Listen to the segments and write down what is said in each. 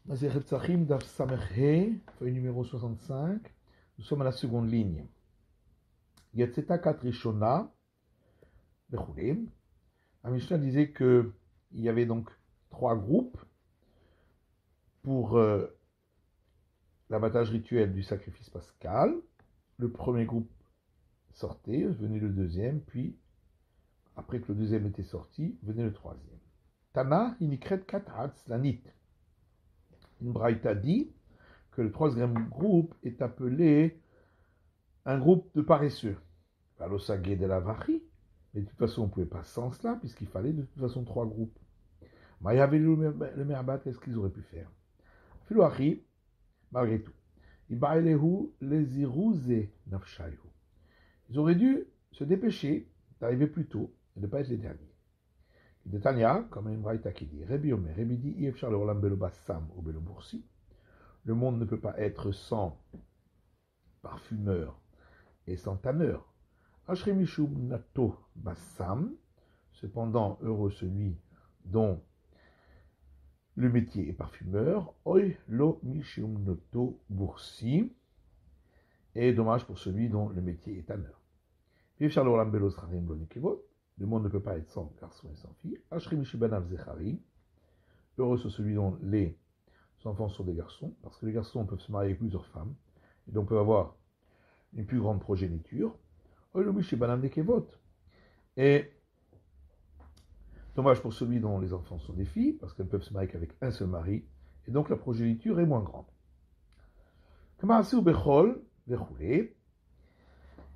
Masechet Psachim, Daf Samech He, feuille numéro 65. Nous sommes à la seconde ligne. Yetzeta Kat Rishona, Bechoulim. La Mishnah disait qu'il y avait donc 3 groupes pour l'abattage rituel du sacrifice pascal. Le premier groupe sortait, venait le deuxième, puis après que le deuxième était sorti, venait le troisième. Tana, Inikret Kat Hatzlanit. Une braïta dit que le troisième groupe est appelé un groupe de paresseux. Alosagé de la Vachi, mais de toute façon on ne pouvait pas sans cela, puisqu'il fallait de toute façon 3 groupes. Maïavé le Merbat, qu'est-ce qu'ils auraient pu faire? Filouachi, malgré tout. Ibaïlehu lezirouze nafshayu. Ils auraient dû se dépêcher d'arriver plus tôt et de ne pas être les derniers. De Tanya, comme une braïta qui dit, Rebi Omer, Rebi dit, Yefchar le Olam belo bassam ou belo boursi. Le monde ne peut pas être sans parfumeur et sans tanneur. Ashremishum nato bassam. Cependant, heureux celui dont le métier est parfumeur. Oi lo mishum nato boursi. Et dommage pour celui dont le métier est tanneur. Yefchar le Olam belo zcharim lo nikevot. Le monde ne peut pas être sans garçons et sans filles. Ashremishubanav zecharim. Heureux celui dont les enfants sont des garçons, parce que les garçons peuvent se marier avec plusieurs femmes, et donc peuvent avoir une plus grande progéniture. Et dommage pour celui dont les enfants sont des filles, parce qu'elles peuvent se marier qu'avec un seul mari, et donc la progéniture est moins grande. Et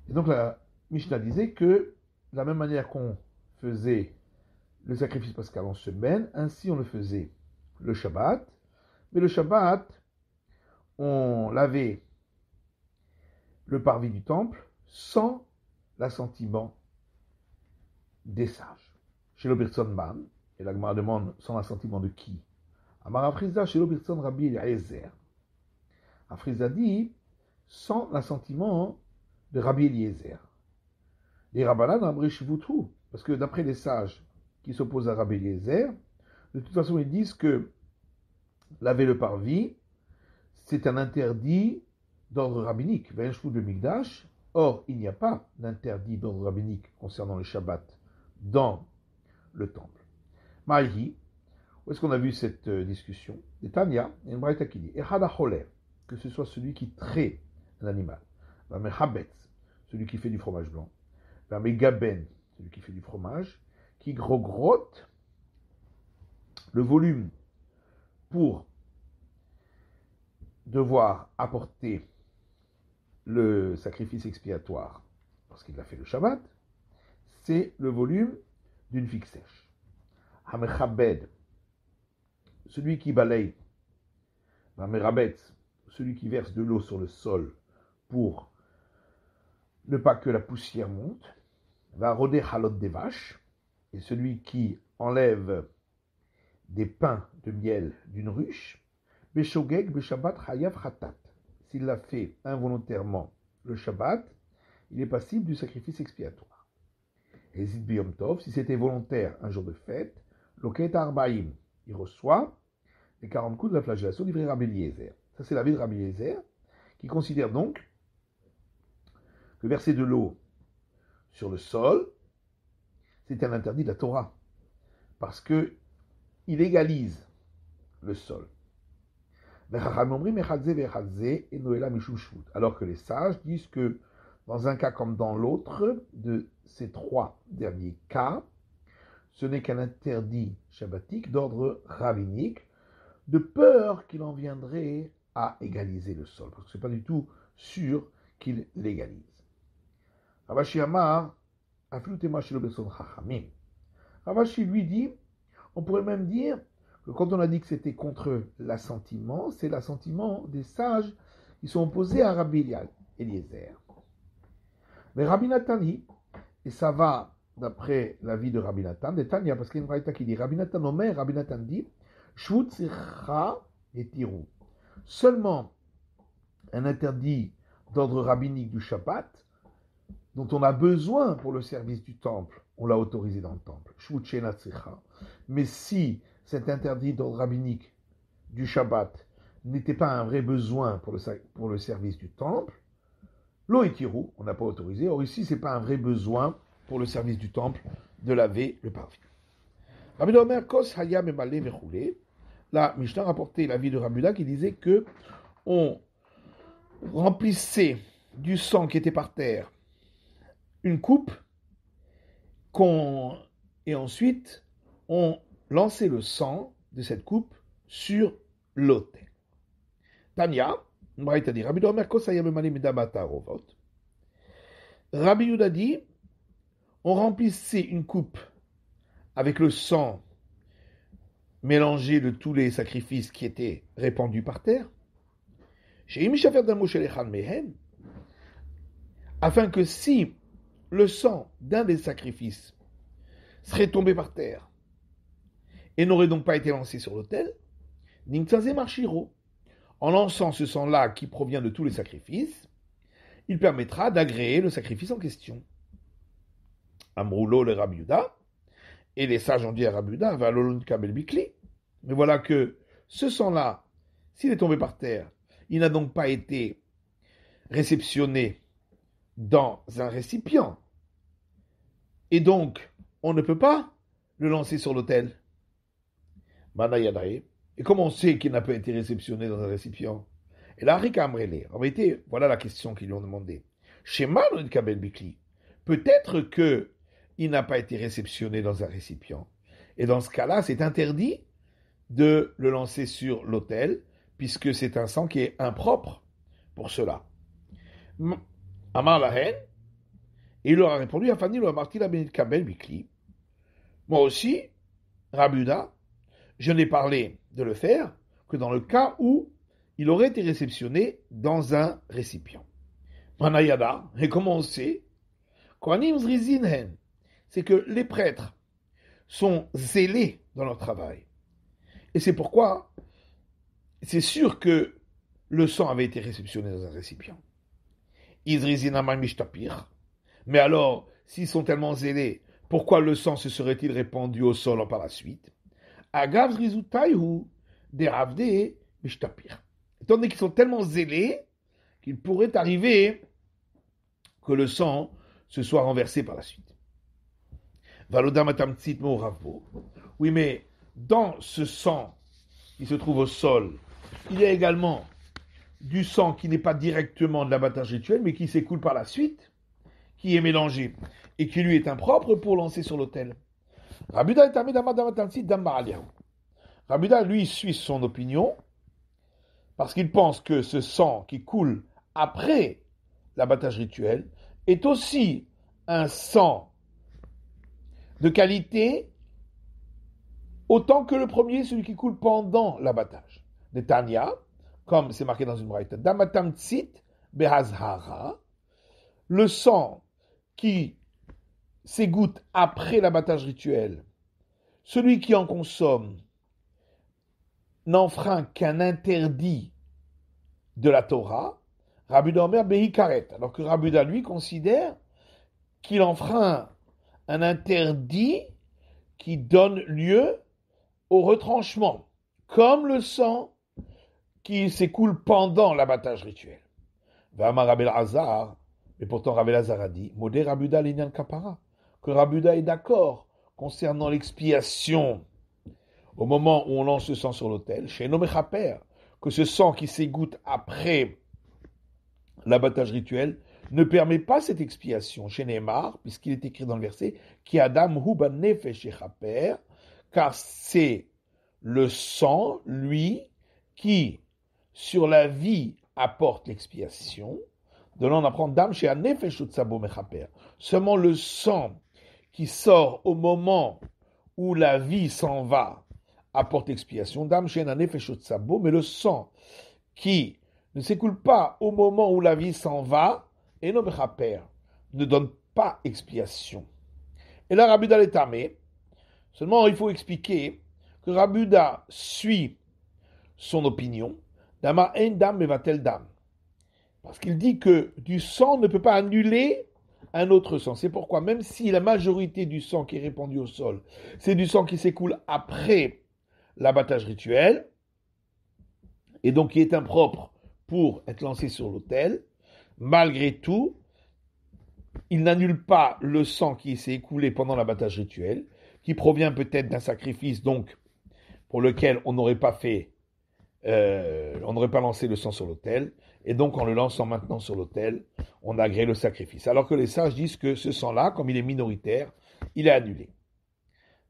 donc la Mishnah disait que de la même manière qu'on faisait le sacrifice pascal en semaine, ainsi on le faisait le Shabbat. Mais le Shabbat, on lavait le parvis du temple sans l'assentiment des sages. Chez l'Obirtson Man, et la Gemara demande sans l'assentiment de qui? Amar Afrizda, chez l'Obirtson Rabbi Eliezer. Afrizda dit sans l'assentiment de Rabbi Eliezer. Les Rabbanan Amrishvutu, parce que d'après les sages qui s'opposent à Rabbi Eliezer, de toute façon ils disent que laver le parvis, c'est un interdit d'ordre rabbinique. de Migdash. Or, il n'y a pas d'interdit d'ordre rabbinique concernant le Shabbat dans le temple. Maïhi, où est-ce qu'on a vu cette discussion? Et Tanya, et une braïta qui dit, Echad HaCholer, que ce soit celui qui traite un animal, Vamechabetz, celui qui fait du fromage blanc, Vamegaben, celui qui fait du fromage, qui grogrotte le volume pour devoir apporter le sacrifice expiatoire, parce qu'il a fait le Shabbat, c'est le volume d'une figue sèche. Hamechabed, celui qui balaye, Hamerabetz, celui qui verse de l'eau sur le sol pour ne pas que la poussière monte, va roder halot des vaches, et celui qui enlève des pains de miel d'une ruche, Beshogeg, Beshabbat, Hayav, Hatat. S'il l'a fait involontairement le Shabbat, il est passible du sacrifice expiatoire. Et Zid Biyom Tov, si c'était volontaire un jour de fête, Loket Arbaim, il reçoit les 40 coups de la flagellation livrée Rabbi Eliezer. Ça, c'est l'avis de Rabbi Eliezer, qui considère donc que verser de l'eau sur le sol, c'est un interdit de la Torah, parce que il égalise le sol. Alors que les sages disent que dans un cas comme dans l'autre, de ces 3 derniers cas, ce n'est qu'un interdit shabbatique d'ordre rabbinique, de peur qu'il en viendrait à égaliser le sol, parce que ce n'est pas du tout sûr qu'il l'égalise. Ravashi Amar, Ravashi lui dit, on pourrait même dire que quand on a dit que c'était contre l'assentiment, c'est l'assentiment des sages qui sont opposés à Rabbi Eliezer. Mais Rabbi Natani, et ça va d'après l'avis de Rabbi Nathan, de Tanya, parce qu'il y a une braïta qui dit, Rabbi Nathan Omer, Rabbi Nathan dit, Shvut Sircha et Tirou. Seulement un interdit d'ordre rabbinique du Shabbat, dont on a besoin pour le service du temple, on l'a autorisé dans le temple. Shvut Shena Sircha. Mais si cet interdit d'ordre rabbinique du Shabbat n'était pas un vrai besoin pour le service du temple, l'eau et tirou, on n'a pas autorisé. Or ici, c'est pas un vrai besoin pour le service du temple de laver le parvis. Rabbi Omer Kos Hayam Emalé Vechoulé. La Mishnah rapportait l'avis de Rabbi qui disait que on remplissait du sang qui était par terre une coupe et ensuite on lançait le sang de cette coupe sur l'autel. Tania, Braïta dit, Rabbi Omer Kos Hayam Emalé Medabata Rovot. Rabbi Yehuda dit, on remplissait une coupe avec le sang mélangé de tous les sacrifices qui étaient répandus par terre, afin que si le sang d'un des sacrifices serait tombé par terre et n'aurait donc pas été lancé sur l'autel, en lançant ce sang-là qui provient de tous les sacrifices, il permettra d'agréer le sacrifice en question. Amroulo le Rabbi Yehuda, et les sages ont dit à Rabbi Yehuda, mais voilà que ce sang-là, s'il est tombé par terre, il n'a donc pas été réceptionné dans un récipient. Et donc, on ne peut pas le lancer sur l'autel. Et comment on sait qu'il n'a pas été réceptionné dans un récipient? Et là, en vérité, voilà la question qu'ils lui ont demandé. Peut-être qu'il n'a pas été réceptionné dans un récipient. Et dans ce cas-là, c'est interdit de le lancer sur l'autel, puisque c'est un sang qui est impropre pour cela. Amar Lahen, et il leur a répondu, Afani lo amarti la benit kabel bikli. Moi aussi, Rabbi Yehuda, je n'ai parlé de le faire que dans le cas où il aurait été réceptionné dans un récipient. Manayada, et comment on sait? Kohanim zrizinhen, c'est que les prêtres sont zélés dans leur travail. Et c'est pourquoi c'est sûr que le sang avait été réceptionné dans un récipient. Izrizinamay mishtapir. Mais alors, s'ils sont tellement zélés, pourquoi le sang se serait-il répandu au sol par la suite? Agav zrizutayhu deravde mishtapir. Étant donné qu'ils sont tellement zélés qu'il pourrait arriver que le sang se soit renversé par la suite. Valodamatamtsit moravbo. Oui, mais dans ce sang qui se trouve au sol, il y a également du sang qui n'est pas directement de l'abattage rituel, mais qui s'écoule par la suite, qui est mélangé, et qui lui est impropre pour lancer sur l'autel. Rabbi Yehuda, lui, suit son opinion, parce qu'il pense que ce sang qui coule après l'abattage rituel est aussi un sang de qualité autant que le premier, celui qui coule pendant l'abattage. De Tanya, comme c'est marqué dans une braïta, Damatam Tsit Behazhara, le sang qui s'égoutte après l'abattage rituel, celui qui en consomme n'enfreint qu'un interdit de la Torah, Rabbi Omer Behikaret, alors que Rabbi Yehuda, lui, considère qu'il enfreint un interdit qui donne lieu au retranchement, comme le sang qui s'écoule pendant l'abattage rituel. Vama Rabbi Lazar, mais pourtant Rabbi Lazar a dit, Modé Rabbi Yehuda l'inyan kapara, que Rabbi Yehuda est d'accord concernant l'expiation au moment où on lance le sang sur l'autel, chez Nomechaper, que ce sang qui s'égoutte après l'abattage rituel ne permet pas cette expiation chez Neymar, puisqu'il est écrit dans le verset, Ki Adam hu banefesh yechaper, car c'est le sang, lui, qui, sur la vie, apporte l'expiation. De là, on apprend Dam chez Anefesh utsabo mechaper. Seulement le sang qui sort au moment où la vie s'en va apporte expiation. Dam chez Anefesh utsabo, mais le sang qui ne s'écoule pas au moment où la vie s'en va, et non mechaper, ne donne pas expiation. Et là, Rabbi Yehuda est tamé. Seulement, il faut expliquer que Rabbi Yehuda suit son opinion. Dama en dam mevatel dam. Parce qu'il dit que du sang ne peut pas annuler un autre sang. C'est pourquoi, même si la majorité du sang qui est répandu au sol, c'est du sang qui s'écoule après l'abattage rituel, et donc qui est impropre pour être lancé sur l'autel, malgré tout, il n'annule pas le sang qui s'est écoulé pendant l'abattage rituel, qui provient peut-être d'un sacrifice donc pour lequel on n'aurait pas lancé le sang sur l'autel, et donc en le lançant maintenant sur l'autel, on a agréé le sacrifice. Alors que les sages disent que ce sang-là, comme il est minoritaire, il est annulé.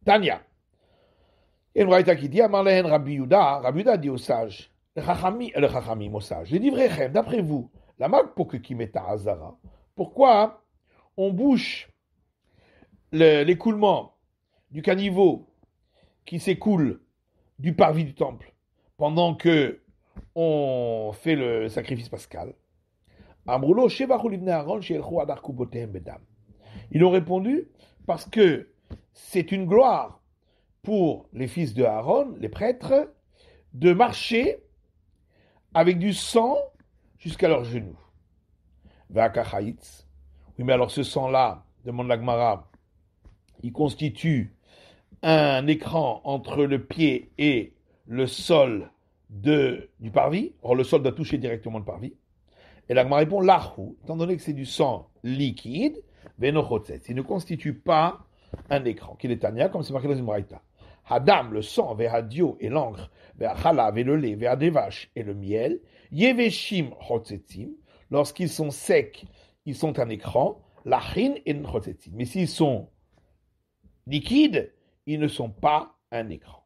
Tania. Il y a une braïta qui dit, Amarlehen Rabbi Yuda dit aux sages, le chachamim aux sages, les divrei, d'après vous, la magpoke qui met à Hazara, pourquoi on bouche l'écoulement du caniveau qui s'écoule du parvis du temple pendant que on fait le sacrifice pascal? Ils ont répondu parce que c'est une gloire pour les fils de Aaron, les prêtres, de marcher avec du sang jusqu'à leurs genoux. Oui, mais alors ce sang-là, demande la Gemara, il constitue un écran entre le pied et le sol du parvis. Or, le sol doit toucher directement le parvis. Et la Gemara répond, l'achou, étant donné que c'est du sang liquide, venochotzetz, il ne constitue pas un écran. Qu'il est tania, comme c'est marqué dans une braïta. Hadam, le sang, vehadio et l'encre, vehachalav et le lait, vehadevash et le miel, yeveshim chotzetzim, lorsqu'ils sont secs, ils sont un écran, lachin et chotzetzim. Mais s'ils sont liquides, ils ne sont pas un écran.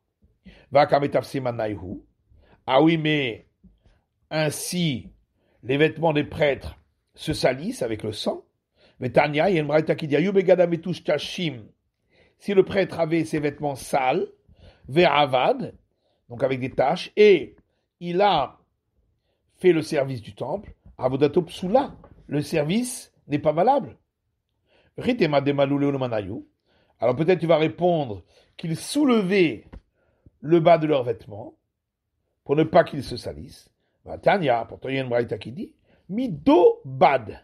Ah oui, mais ainsi, les vêtements des prêtres se salissent avec le sang. Mais Tania, il y a une braïta qui dit, si le prêtre avait ses vêtements sales, ve'avad, donc avec des taches, et il a fait le service du temple, avodato psula, le service n'est pas valable. Alors peut-être tu vas répondre qu'ils soulevaient le bas de leurs vêtements pour ne pas qu'ils se salissent. Tania, pourtant il y a une braïta qui dit, mido bad,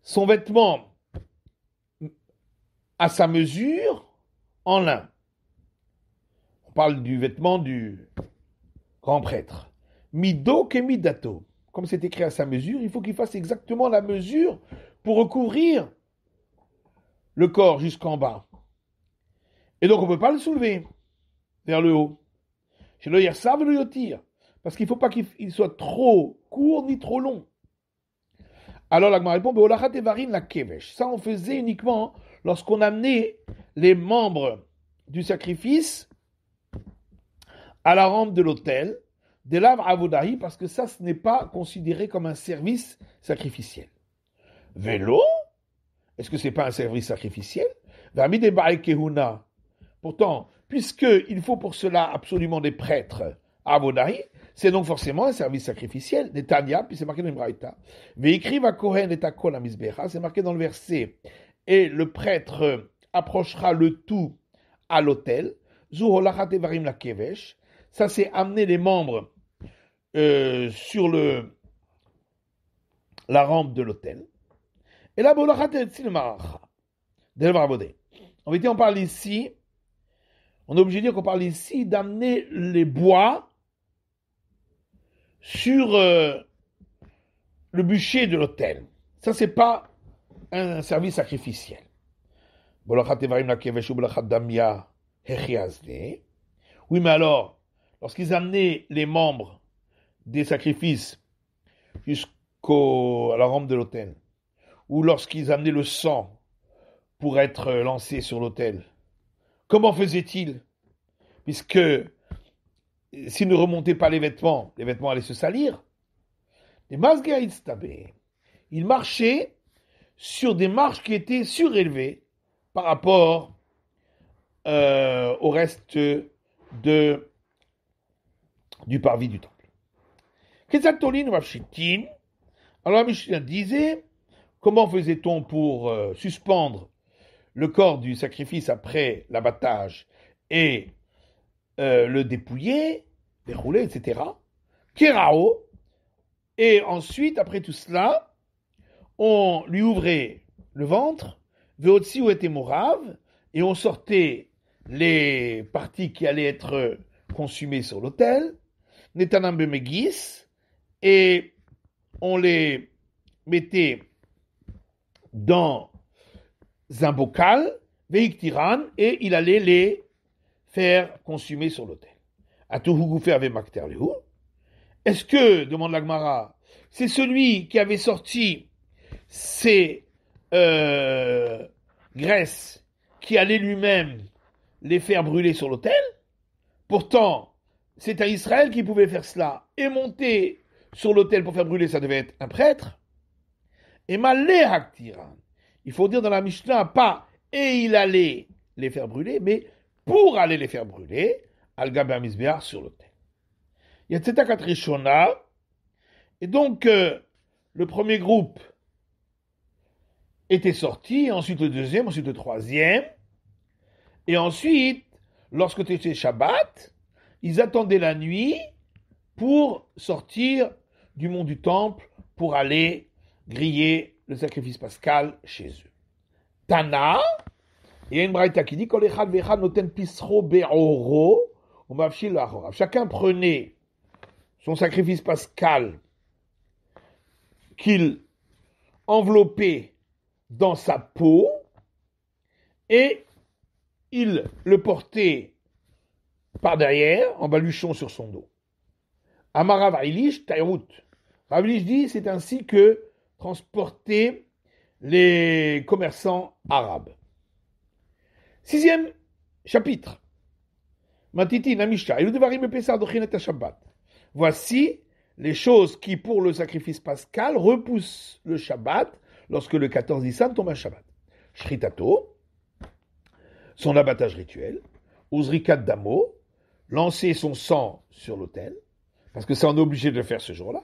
son vêtement à sa mesure en lin. On parle du vêtement du grand prêtre. Mido ke midato. Comme c'est écrit à sa mesure, il faut qu'il fasse exactement la mesure pour recouvrir le corps jusqu'en bas. Et donc on ne peut pas le soulever vers le haut. Chez le yersav le yotir. Parce qu'il ne faut pas qu'il soit trop court ni trop long. Alors la Gemara répond, la kevesh. Ça on faisait uniquement lorsqu'on amenait les membres du sacrifice à la rampe de l'autel, de l'avre avodahi, parce que ça, ce n'est pas considéré comme un service sacrificiel. Vélo, est-ce que ce n'est pas un service sacrificiel? Pourtant, puisqu'il faut pour cela absolument des prêtres avodahi, c'est donc forcément un service sacrificiel. Netanya, puis c'est marqué dans une braïta. Veikriva kohen et akol amizbecha, c'est marqué dans le verset. Et le prêtre approchera le tout à l'autel. Zuholachat evarim la kevesh. Ça, c'est amener les membres sur la rampe de l'autel. Et là, bolachat etzil maracha. En vérité, on parle ici, on est obligé de dire qu'on parle ici d'amener les bois sur le bûcher de l'autel. Ça, c'est pas un service sacrificiel. Oui, mais alors, lorsqu'ils amenaient les membres des sacrifices jusqu'à la rampe de l'autel, ou lorsqu'ils amenaient le sang pour être lancé sur l'autel, comment faisaient-ils? Puisque s'ils ne remontaient pas les vêtements allaient se salir. Ils marchaient sur des marches qui étaient surélevées par rapport au reste du parvis du temple. Alors la Mishnah disait, comment faisait-on pour suspendre le corps du sacrifice après l'abattage et le dépouiller, dérouler, etc. Kerao, et ensuite, après tout cela, on lui ouvrait le ventre, veotsi ou était morave, et on sortait les parties qui allaient être consumées sur l'autel, Netanam Bemegis, et on les mettait dans un bocal, Veiktiran, et il allait les faire consumer sur l'autel. Atuhugoufé avec Makterlehu. Est-ce que, demande la Gemara, c'est celui qui avait sorti ces graisses qui allait lui-même les faire brûler sur l'autel? Pourtant, c'est à Israël qui pouvait faire cela. Et monter sur l'autel pour faire brûler, ça devait être un prêtre. Et malé haktiran. Il faut dire dans la Mishnah, pas et il allait les faire brûler, mais pour aller les faire brûler, al-Gabé Mizbeach sur l'autel. Il y a Tzetakat Rishona, et donc le premier groupe était sorti, ensuite le deuxième, ensuite le troisième, et ensuite, lorsque c'était Shabbat, ils attendaient la nuit pour sortir du mont du temple pour aller griller le sacrifice pascal chez eux. Tana, il y a une braïta qui dit Kol echad ve'echad noten pisro be'oro ou mafshil l'achorav. Chacun prenait son sacrifice pascal qu'il enveloppait dans sa peau et il le portait par derrière en baluchon sur son dos. Amarav Ailish Taïrout. Rav Ailish dit c'est ainsi que transportaient les commerçants arabes. 6e chapitre. Matiti Namisha. Et le devarim pesar dochin et Shabbat. Voici les choses qui, pour le sacrifice pascal, repoussent le Shabbat lorsque le 14 Nissan tombe un Shabbat. Shritato, son abattage rituel. Uzrikat Damo, lancer son sang sur l'autel, parce que ça on est obligé de le faire ce jour-là.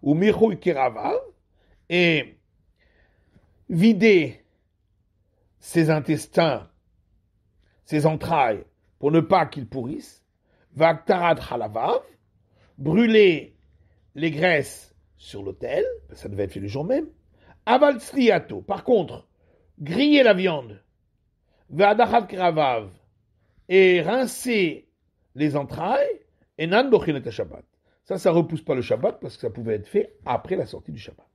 Ou Mirou Keravav, et vider ses intestins, ses entrailles, pour ne pas qu'ils pourrissent. Vaktarat Halavav, brûler les graisses sur l'autel, ça devait être fait le jour même. Aval Tzliato, par contre, griller la viande. Vadachat Keravav, et rincer les entrailles, et nan dochin et Shabbat. Ça repousse pas le Shabbat parce que ça pouvait être fait après la sortie du Shabbat.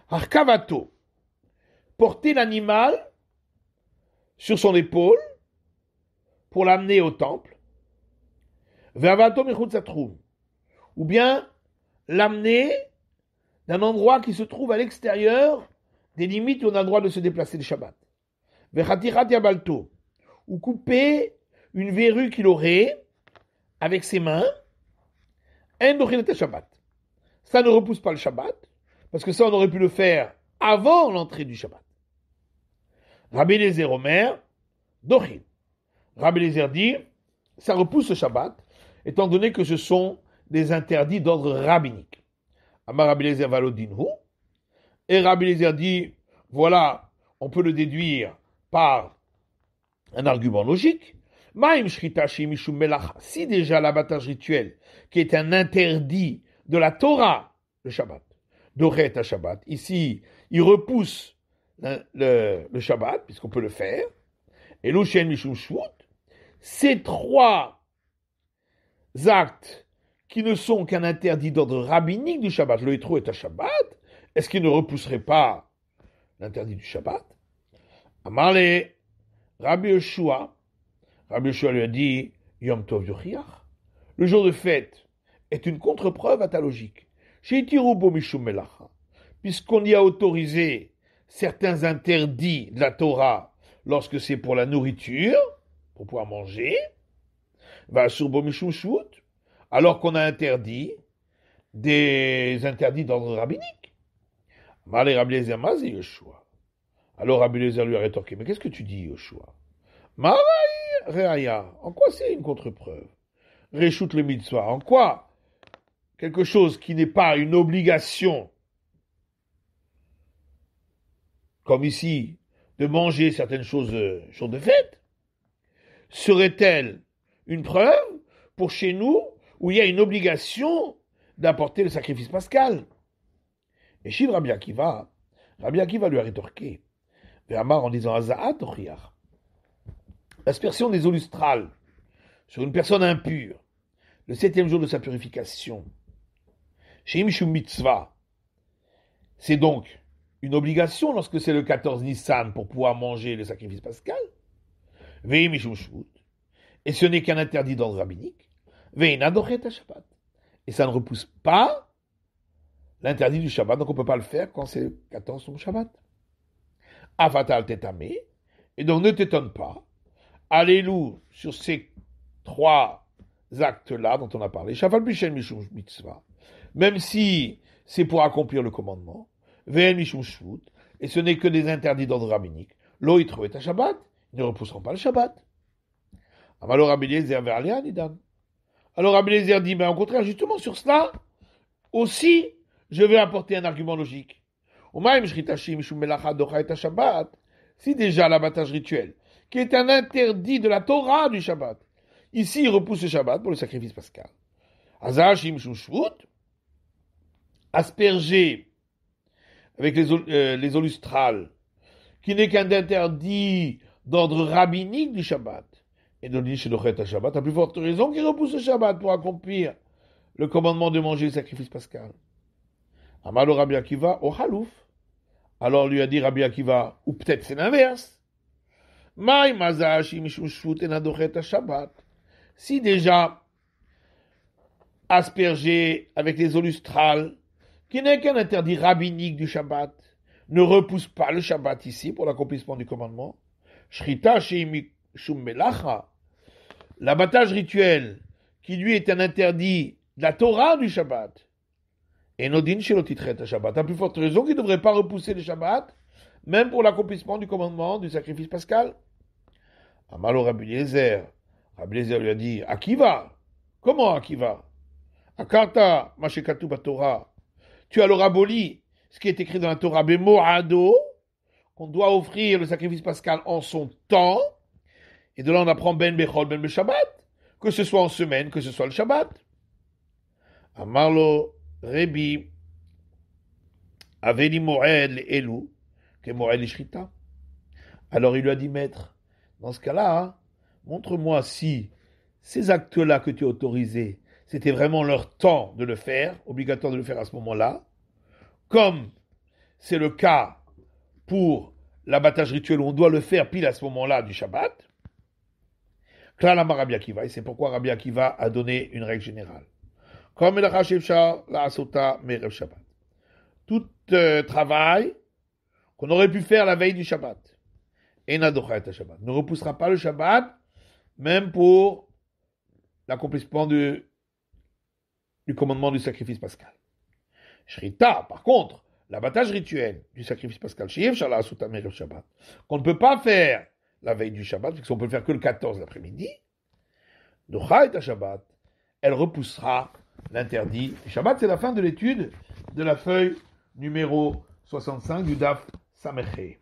Harkavato, porter l'animal sur son épaule pour l'amener au temple. Ve'avato mechutz hatroum, ou bien l'amener d'un endroit qui se trouve à l'extérieur des limites où on a le droit de se déplacer le Shabbat. Ve'chatirat yabalto, ou couper une verrue qu'il aurait avec ses mains. En dochin et Shabbat. Ça ne repousse pas le Shabbat, parce que ça on aurait pu le faire avant l'entrée du Shabbat. Rabbi Eliezer Omer, dochin. Rabbi Eliezer dit, ça repousse le Shabbat, étant donné que ce sont des interdits d'ordre rabbinique. Amar Rabbi Eliezer valodinhu, et Rabbi Eliezer dit, voilà, on peut le déduire par un argument logique. Si déjà l'abattage rituel, qui est un interdit de la Torah, le Shabbat, Doret à Shabbat, ici, il repousse le Shabbat, puisqu'on peut le faire, et l'Oshen Mishum Shvut, ces trois actes qui ne sont qu'un interdit d'ordre rabbinique du Shabbat, le Hétro est à Shabbat, est-ce qu'il ne repousserait pas l'interdit du Shabbat? Amarle, Rabbi Yeshua lui a dit, Yom Tov Yochiach, le jour de fête est une contre-preuve à ta logique. Puisqu'on y a autorisé certains interdits de la Torah lorsque c'est pour la nourriture, pour pouvoir manger, alors qu'on a interdit des interdits d'ordre rabbinique. Alors Rabbi Eliezer lui a rétorqué, mais qu'est-ce que tu dis, Yoshua? En quoi c'est une contre-preuve? Réchoute le mitzvah. En quoi quelque chose qui n'est pas une obligation, comme ici, de manger certaines choses jour de fête, serait-elle une preuve pour chez nous où il y a une obligation d'apporter le sacrifice pascal? Et Shiv Rabbi Akiva lui a rétorqué, Ve'amar en disant Azaat Ochiach, l'aspersion des eaux lustrales sur une personne impure le 7e jour de sa purification, chez Mishum Mitzvah, c'est donc une obligation lorsque c'est le 14 Nissan pour pouvoir manger le sacrifice pascal, Vei Mishum Shvut, et ce n'est qu'un interdit d'ordre rabbinique, Veina Dochet HaShabbat, et ça ne repousse pas l'interdit du Shabbat, donc on ne peut pas le faire quand c'est le 14 sur le Shabbat. Avatal Tetamé, et donc ne t'étonne pas, alléluia sur ces 3 actes-là dont on a parlé, Shafal Bishel Mishum Mitzvah, même si c'est pour accomplir le commandement, Ve'en Mishum Shvut, et ce n'est que des interdits d'ordre rabbinique, Lo Yitro et Shabbat, ils ne repousseront pas le Shabbat. Alors Rabbi Eliezer ve'alea nidan. Alors Rabbi Eliezer dit, mais au contraire, justement sur cela, aussi, je vais apporter un argument logique. Si déjà l'abattage rituel, qui est un interdit de la Torah du Shabbat, ici il repousse le Shabbat pour le sacrifice pascal. Asperger avec les eaux lustrales, qui n'est qu'un interdit d'ordre rabbinique du Shabbat, et de chez le Shabbat, à plus forte raison qu'il repousse le Shabbat pour accomplir le commandement de manger le sacrifice pascal. Amalo Rabbi Akiva, au halouf. Alors lui a dit Rabbi Akiva, ou peut-être c'est l'inverse. Si déjà asperger avec les eaux lustrales, qui n'est qu'un interdit rabbinique du Shabbat, ne repousse pas le Shabbat ici pour l'accomplissement du commandement, Shrita Sheimishum Melacha, l'abattage rituel, qui lui est un interdit de la Torah du Shabbat, et Nodin Shelotitret Shabbat, à plus forte raison qu'il ne devrait pas repousser le Shabbat, même pour l'accomplissement du commandement du sacrifice pascal. Amalo Rabbi Eliezer lui a dit, Akiva, comment Akiva? Akarta Mashekatu Torah, tu as alors aboli ce qui est écrit dans la Torah, Bemoado, qu'on doit offrir le sacrifice pascal en son temps, et de là on apprend Ben Bechol, Ben Beshabbat, que ce soit en semaine, que ce soit le Shabbat. Amarlo Rebi Aveli Moed Elu, que Moed Shrita. Alors il lui a dit, maître, dans ce cas-là, montre-moi si ces actes-là que tu as autorisés, c'était vraiment leur temps de le faire, obligatoire de le faire à ce moment-là, comme c'est le cas pour l'abattage rituel où on doit le faire pile à ce moment-là du Shabbat. Klalama Rabbi Akiva, et c'est pourquoi Rabbi Akiva a donné une règle générale. Comme la Shevcha, la Asota, Merev Shabbat. Tout travail qu'on aurait pu faire la veille du Shabbat, Shabbat, ne repoussera pas le Shabbat, même pour l'accomplissement du commandement du sacrifice pascal. Shrita, par contre, l'abattage rituel du sacrifice pascal, Shabbat, qu'on ne peut pas faire la veille du Shabbat, puisqu'on peut le faire que le 14 l'après-midi, Shabbat, elle repoussera l'interdit du Shabbat. C'est la fin de l'étude de la feuille numéro 65 du Daf Samechei.